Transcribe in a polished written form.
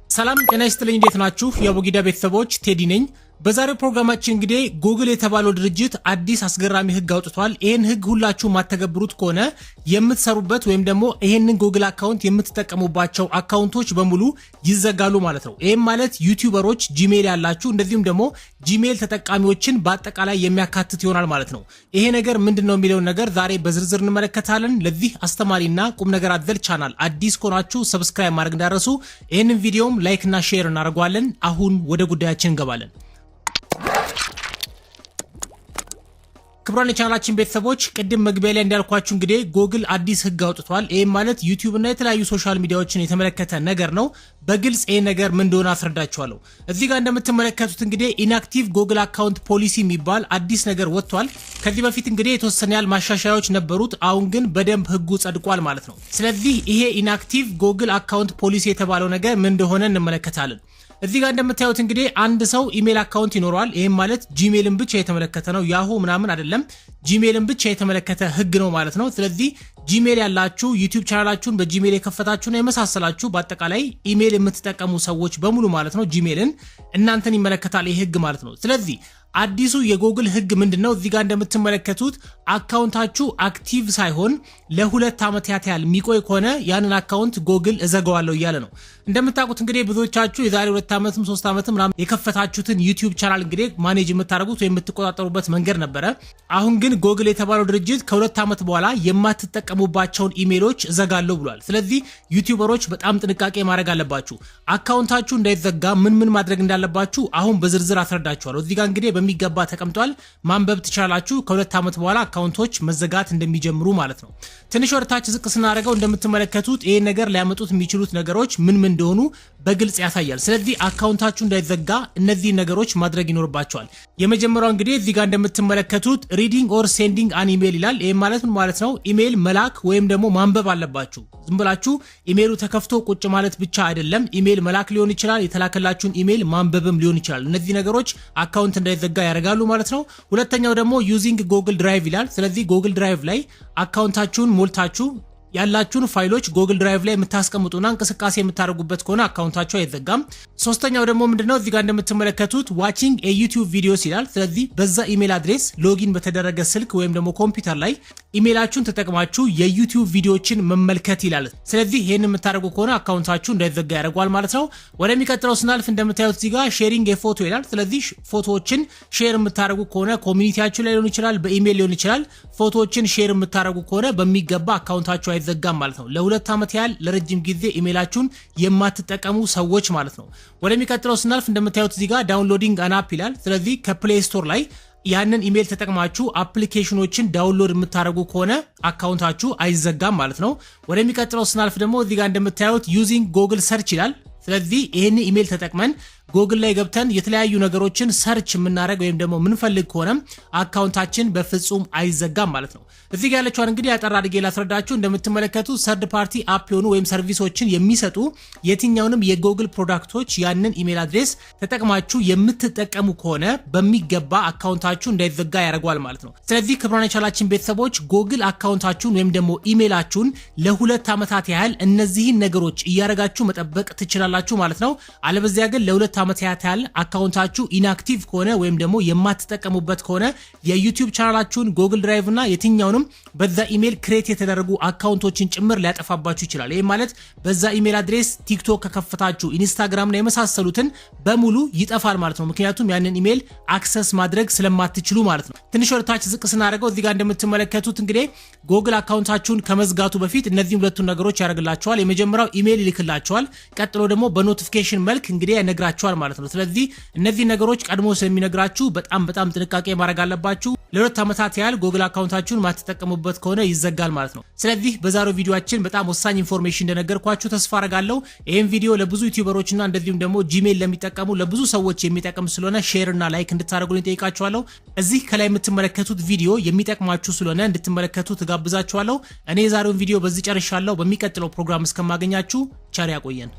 ሰላም ጤና ይስጥልኝ እንዴት ናችሁ የአቡጊዳ ቤተሰቦች ቴዲ ነኝ በዛሬው ፕሮግራማችን እንግዲህ ጉግል የተባለው ድርጅት አዲስ አስገራሚ ህግ አውጥቷል ይሄን ህግ ሁላችሁ ማተገብሩት ከሆነ የምትሰሩበት ወይም ደግሞ ይሄንን ጉግል አካውንት የምትጠቀሙባቸው አካውንቶች በሙሉ ይዘጋሉ ማለት ነው ይሄም ማለት ዩቲዩበሮች ጂሜል ያላችሁ እንደዚሁም ደግሞ ጂሜል ተጠቃሚዎችን በአጠቃላይ የሚያካትት ይሆናል ማለት ነው ይሄ ነገር ምንድነው የሚለው ነገር ዛሬ በዝርዝር እንመለከታለን ለዚህ አስተማሪና ቁም ነገር አዘል ቻናል አዲስ ኮናችሁ ሰብስክራይብ ማድረግ እንዳትረሱ ይሄንን ቪዲዮም ላይክ እና ሼር እናደርጋለን አሁን ወደ ጉዳያችን እንገባለን ክብራን ቻናላችን ቤተሰቦች ቅድም መግቢያ ላይ እንዳልኳችሁ እንግዲህ ጉግል አዲስ ህግ አውጥቷል ይሄም ማለት ዩቲዩብ እና የተለያዩ ሶሻል ሚዲያዎችን የተመለከተ ነገር ነው በግልጽ ይሄ ነገር ምን እንደሆነ አስረዳችኋለሁ እዚህ ጋር እንደምትመለከቱት እንግዲህ ኢንአክቲቭ ጉግል አካውንት ፖሊሲ የሚባል አዲስ ነገር ወጥቷል ከዚህ በፊት እንግዲህ የተወሰነ ያህል ማሻሻያዎች ነበሩት አሁን ግን በደንብ ህጉ ጸድቋል ማለት ነው ስለዚህ ይሄ ኢንአክቲቭ ጉግል አካውንት ፖሊሲ የተባለው ነገር ምን እንደሆነ እንመለከታለን እዚህ ጋር እንደምታዩት እንግዲህ አንድ ሰው ኢሜል አካውንት ይኖራል ይሄም ማለት ጂሜልን ብቻ የተመለከተ ነው ያሁ ምናምን አይደለም ጂሜልን ብቻ የተመለከተ ህግ ነው ማለት ነው ስለዚህ ጂሜል ያላችሁ ዩቲዩብ ቻናላችሁን በጂሜል የከፈታችሁና የመሳሰላችሁ በአጠቃላይ ኢሜል የምትጠቀሙ ሰዎች በሙሉ ማለት ነው ጂሜልን እናንተን ይመለከታል ይሄ ህግ ማለት ነው ስለዚህ አዲሱ የጉግል ህግ ምንድነው እዚህ ጋር እንደምትመለከቱት አካውንታችሁ አክቲቭ ሳይሆን ለሁለት አመት ያህል የሚቆይ ከሆነ ያንን አካውንት ጉግል እዘጋዋለሁ እያለ ነው እንደምታውቁት እንግዲህ ብዙዎቻችሁ የዛሬ 2 አመትም 3 አመትም የከፈታችሁትን ዩቲዩብ ቻናል እንግዲህ ማኔጅ የምታደርጉት ወይ የምትቆጣጠሩበት መንገድ ነበረ አሁን ግን ጉግል የተባለው ድርጅት ከ2 አመት በኋላ የማትጠቀሙባቸውን ኢሜሎች እዘጋለሁ ብሏል ስለዚህ ዩቲዩበሮች በጣም ጥንቃቄ ማድረግ አለባችሁ አካውንታችሁ እንዳይዘጋ ምን ማድረግ እንዳለባችሁ አሁን በዝርዝር አስረዳችኋለሁ እዚህ ጋር እንግዲህ በሚገባ ተቀምጧል ማንበብ ትችላላችሁ ከ2 አመት በኋላ አካውንቶች መዘጋት እንደሚጀምሩ ማለት ነው ትንሽ ወርታች ዝቅ ስናደርገው እንደምትመለከቱት ይሄ ነገር ሊያመጡት የሚችሉት ነገሮች ምን እንደሆኑ በግልጽ ያሳያል ስለዚህ አካውንታችሁ እንዳይዘጋ እነዚህ ነገሮች ማድረግ ይኖርባቸዋል የመጀመሪያው እንግዲህ እዚህ ጋር እንደምትመለከቱት ሪዲንግ ኦር ሴንዲንግ አን ኢሜል ይላል ይሄ ማለት ምን ማለት ነው ኢሜል መላክ ወይም ደግሞ ማንበብ አለባችሁ ዝም ብላችሁ ኢሜሉ ተከፍቶ ቁጭ ማለት ብቻ አይደለም ኢሜል መላክ ሊሆን ይችላል የተላከላችሁን ኢሜል ማንበብም ሊሆን ይችላል እነዚህ ነገሮች አካውንት እንዳይዘጋ ያደርጋሉ ማለት ነው ሁለተኛው ደግሞ ዩዚንግ ጉግል ድራይቭ ይላል ስለዚህ ጉግል ድራይቭ ላይ አካውንታችሁን ሞልታችሁ ያላችሁን ፋይሎች ጉግል ድራይቭ ላይ የምታስቀምጡና እንቅስቃሴ የምታደርጉበት ከሆነ አካውንታችሁ አይዘጋም ሶስተኛው ደግሞ ምንድነው እዚህ ጋር እንደምትመለከቱት ዋቺንግ ኤ ዩቲዩብ ቪዲዮስ ይላል ስለዚህ በዛ ኢሜል አድሬስ ሎጊን በተደረገ ስልክ ወይም ደግሞ ኮምፒውተር ላይ ኢሜላችሁን ተጠቅማችሁ የዩቲዩብ ቪዲዮችን መመልከት ይላል ስለዚህ ይሄን የምታደርጉ ከሆነ አካውንታችሁ እንዳይዘጋ ያደርጋል ማለት ነው ወደሚቀጥለው ስናልፍ እንደምታዩት እዚህ ጋር ሼሪንግ ኤ ፎቶ ይላል ስለዚህ ፎቶዎችን ሼር የምታደርጉ ከሆነ ኮሚኒቲያችሁ ላይ ሊሆን ይችላል በኢሜል ሊሆን ይችላል ፎቶዎችን ሼር የምታደርጉ ከሆነ በሚገባ አካውንታችሁ አይዘጋም ማለት ነው ለ2 አመት ያህል ለረጅም ጊዜ ኢሜላችሁን የማትጠቀሙ ሰዎች ማለት ነው ወደሚቀጥለው ስናልፍ እንደምታዩት እዚህ ጋር ዳውንሎዲንግ አን አፕ ይላል ስለዚህ ከፕሌይ ስቶር ላይ ያንን ኢሜል ተጠቅማችሁ አፕሊኬሽኖችን ዳውንሎድ የምታደርጉ ከሆነ አካውንታችሁ አይዘጋም ማለት ነው ወደሚቀጥለው ስናልፍ ደግሞ እዚህ ጋር እንደምታዩት ዩዚንግ ጉግል ሰርች ይላል ስለዚህ ይሄን ኢሜል ተጠቅመን ጉግል ላይ ገብተን የተለያዩ ነገሮችን ሰርች የምናደርግ ወይም ደግሞ ምንፈልግ ከሆነ አካውንታችን በፍጹም አይዘጋም ማለት ነው እዚህ ጋር ያለችውን እንግዲህ አጠር አድርጌ ላስረዳችሁ እንደምትመለከቱ ሰርድ ፓርቲ አፕ የሆኑ ወይም ሰርቪሶችን የሚሰጡ የትኛውንም የጉግል ፕሮዳክቶች ያንን ኢሜል አድሬስ ተጠቅማችሁ የምትጠቀሙ ከሆነ በሚገባ አካውንታችሁ እንዳይዘጋ ያደርጋል ማለት ነው ስለዚህ ክብራን ቻናላችን ቤተሰቦች ጉግል አካውንታችሁን ወይም ደግሞ ኢሜላችሁን ለ2 አመታት ያህል እነዚህን ነገሮች እያረጋችሁ መጠበቅ ትችላላችሁ ማለት ነው አለበዚያ ግን ለ2 አመት ያህል አካውንታችሁ ኢንአክቲቭ ከሆነ ወይም ደግሞ የማትጠቀሙበት ከሆነ የዩቲዩብ ቻናላችሁን ጉግል ድራይቭ እና የትኛውንም በዛ ኢሜል ክሬት የተደረጉ አካውንቶችን ጭምር ሊያጠፋባችሁ ይችላል ይሄ ማለት በዛ ኢሜል አድሬስ ቲክቶክ ከከፈታችሁ ኢንስታግራም ላይ የመሳሰሉትን በሙሉ ይጠፋል ማለት ነው ምክንያቱም ያንን ኢሜል አክሰስ ማድረግ ስለማትችሉ ማለት ነው ትንሽ ወርታች ዝቅ ስናደርገው እዚህ ጋር እንደምትመለከቱት እንግዲህ ጉግል አካውንታችሁን ከመዝጋቱ በፊት እነዚህ ሁለቱን ነገሮች ያደርግላችኋል የመጀመሪያው ኢሜል ይልክላችኋል ቀጥሎ ደግሞ በኖቲፊኬሽን መልክ እንግዲህ ያነግራችኋል ማለት ነው ስለዚህ እነዚህ ነገሮች ቀድሞ ስለሚነግራችሁ በጣም ጥንቃቄ ማድረግ አለባችሁ ለ2 አመታት ያህል ጉግል አካውንታችሁን ማትጠቀሙበት ከሆነ ይዘጋል ማለት ነው ስለዚህ በዛሬው ቪዲዮአችን በጣም ወሳኝ ኢንፎርሜሽን እንደነገርኳችሁ ተስፋ አደርጋለሁ ይሄን ቪዲዮ ለብዙ ዩቲዩበሮችና እንደዚሁም ደግሞ ጂሜል ለሚጠቀሙ ለብዙ ሰዎች የሚጠቅም ስለሆነ ሼር እና ላይክ እንድታደርጉልኝ ጠይቃችኋለሁ እዚህ ከላይ የምትመለከቱት ቪዲዮ የሚጠቅማችሁ ስለሆነ እንድትመለከቱ ተጋብዛችኋለሁ እኔ የዛሬውን ቪዲዮ በዚህ ጨርሻለሁ በሚቀጥለው ፕሮግራም እስከማገኛችሁ ቻው ያቆየን